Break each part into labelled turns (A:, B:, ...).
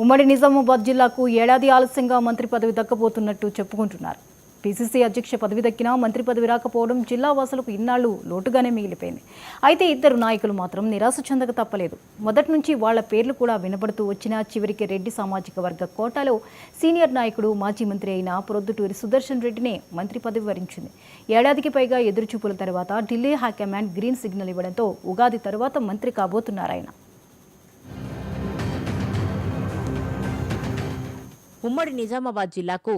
A: ఉమ్మడి నిజామాబాద్ జిల్లాకు ఏడాది ఆలస్యంగా మంత్రి పదవి దక్కబోతున్నట్టు చెప్పుకుంటున్నారు. పీసీసీ అధ్యక్ష పదవి దక్కినా మంత్రి పదవి రాకపోవడం జిల్లా వాసులకు ఇన్నాళ్లు లోటుగానే మిగిలిపోయింది. అయితే ఇద్దరు నాయకులు మాత్రం నిరాశ చెందక తప్పలేదు. మొదటి నుంచి వాళ్ల పేర్లు కూడా వినబడుతూ వచ్చినా చివరికి రెడ్డి సామాజిక వర్గ కోటాలో సీనియర్ నాయకుడు మాజీ మంత్రి అయిన ప్రొద్దుటూరి సుదర్శన్ రెడ్డినే మంత్రి పదవి వరించింది. ఏడాదికి పైగా ఎదురుచూపుల తర్వాత ఢిల్లీ హైకమాండ్ గ్రీన్ సిగ్నల్ ఇవ్వడంతో ఉగాది తర్వాత మంత్రి కాబోతున్నారాయన.
B: ఉమ్మడి నిజామాబాద్ జిల్లాకు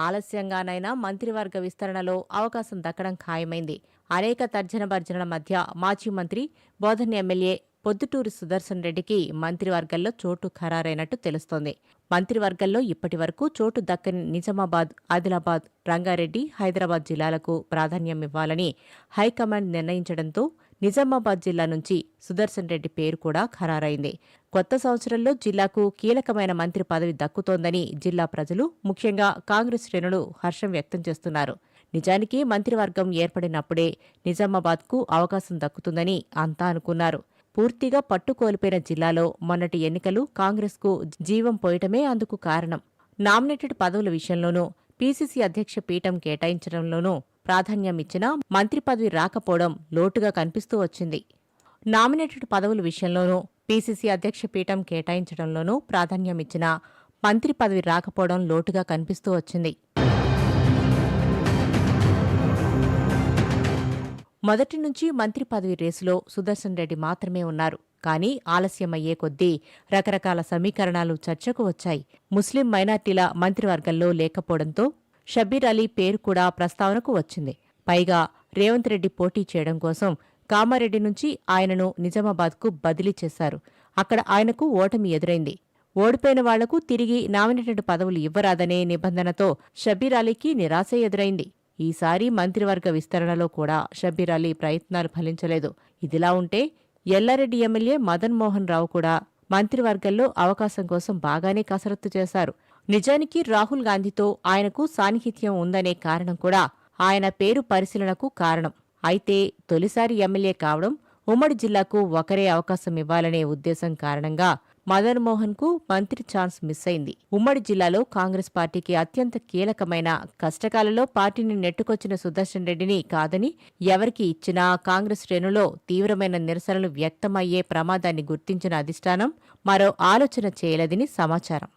B: ఆలస్యంగానైనా మంత్రివర్గ విస్తరణలో అవకాశం దక్కడం ఖాయమైంది. అనేక తర్జనభర్జనల మధ్య మాజీ మంత్రి బోధన్ ఎమ్మెల్యే పొద్దుటూరి సుదర్శన్ రెడ్డికి మంత్రివర్గంలో చోటు ఖరారైనట్టు తెలుస్తోంది. మంత్రివర్గంలో ఇప్పటి వరకు చోటు దక్కని నిజామాబాద్, ఆదిలాబాద్, రంగారెడ్డి, హైదరాబాద్ జిల్లాలకు ప్రాధాన్యమివ్వాలని హైకమాండ్ నిర్ణయించడంతో నిజామాబాద్ జిల్లా నుంచి సుదర్శన్ రెడ్డి పేరు కూడా ఖరారైంది. కొత్త సంవత్సరంలో జిల్లాకు కీలకమైన మంత్రి పదవి దక్కుతోందని జిల్లా ప్రజలు, ముఖ్యంగా కాంగ్రెస్ శ్రేణులు హర్షం వ్యక్తం చేస్తున్నారు. నిజానికి మంత్రివర్గం ఏర్పడినప్పుడే నిజామాబాద్కు అవకాశం దక్కుతుందని అంతా అనుకున్నారు. పూర్తిగా పట్టుకోల్పోయిన జిల్లాలో మొన్నటి ఎన్నికలు కాంగ్రెస్కు జీవం పోయటమే అందుకు కారణం. నామినేటెడ్ పదవుల విషయంలోనూ, పీసీసీ అధ్యక్ష పీఠం కేటాయించడంలోనూ ప్రాధాన్యమిచ్చినా మంత్రి పదవి రాకపోవడం లోటుగా కనిపిస్తూ వచ్చింది. నామినేటెడ్ పదవుల విషయంలోనూ, పీసీసీ అధ్యక్ష పీఠం కేటాయించడంలోనూ ప్రాధాన్యమిచ్చినా మంత్రి పదవి రాకపోవడం లోటుగా కనిపిస్తూ వచ్చింది. మొదటి నుంచి మంత్రి పదవి రేసులో సుదర్శన్ రెడ్డి మాత్రమే ఉన్నారు. కానీ ఆలస్యమయ్యే కొద్దీ రకరకాల సమీకరణాలు చర్చకు వచ్చాయి. ముస్లిం మైనార్టీల మంత్రివర్గంలో లేకపోవడంతో షబ్బీర్ అలీ పేరు కూడా ప్రస్తావనకు వచ్చింది. పైగా రేవంత్ రెడ్డి పోటీ చేయడం కోసం కామారెడ్డి నుంచి ఆయనను నిజామాబాద్కు బదిలీ చేశారు. అక్కడ ఆయనకు ఓటమి ఎదురైంది. ఓడిపోయిన వాళ్లకు తిరిగి నామినేటెడ్ పదవులు ఇవ్వరాదనే నిబంధనతో షబ్బీర్ అలీకి నిరాశ ఎదురైంది. ఈసారి మంత్రివర్గ విస్తరణలో కూడా షబ్బీర్ అలీ ప్రయత్నాలు ఫలించలేదు. ఇదిలా ఉంటే ఎల్లారెడ్డి ఎమ్మెల్యే మదన్ మోహన్ రావు కూడా మంత్రివర్గంలో అవకాశం కోసం బాగానే కసరత్తు చేశారు. నిజానికి రాహుల్ గాంధీతో ఆయనకు సాన్నిహిత్యం ఉందనే కారణం కూడా ఆయన పేరు పరిశీలనకు కారణం. అయితే తొలిసారి ఎమ్మెల్యే కావడం, ఉమ్మడి జిల్లాకు ఒకరే అవకాశం ఇవ్వాలనే ఉద్దేశం కారణంగా మదన్ మోహన్ కు మంత్రి ఛాన్స్ మిస్ అయింది. ఉమ్మడి జిల్లాలో కాంగ్రెస్ పార్టీకి అత్యంత కీలకమైన కష్టకాలంలో పార్టీని నెట్టుకొచ్చిన సుదర్శన్ రెడ్డిని కాదని ఎవరికి ఇచ్చినా కాంగ్రెస్ శ్రేణులో తీవ్రమైన నిరసనలు వ్యక్తమయ్యే ప్రమాదాన్ని గుర్తించిన అధిష్టానం మరో ఆలోచన చేయలేదని సమాచారం.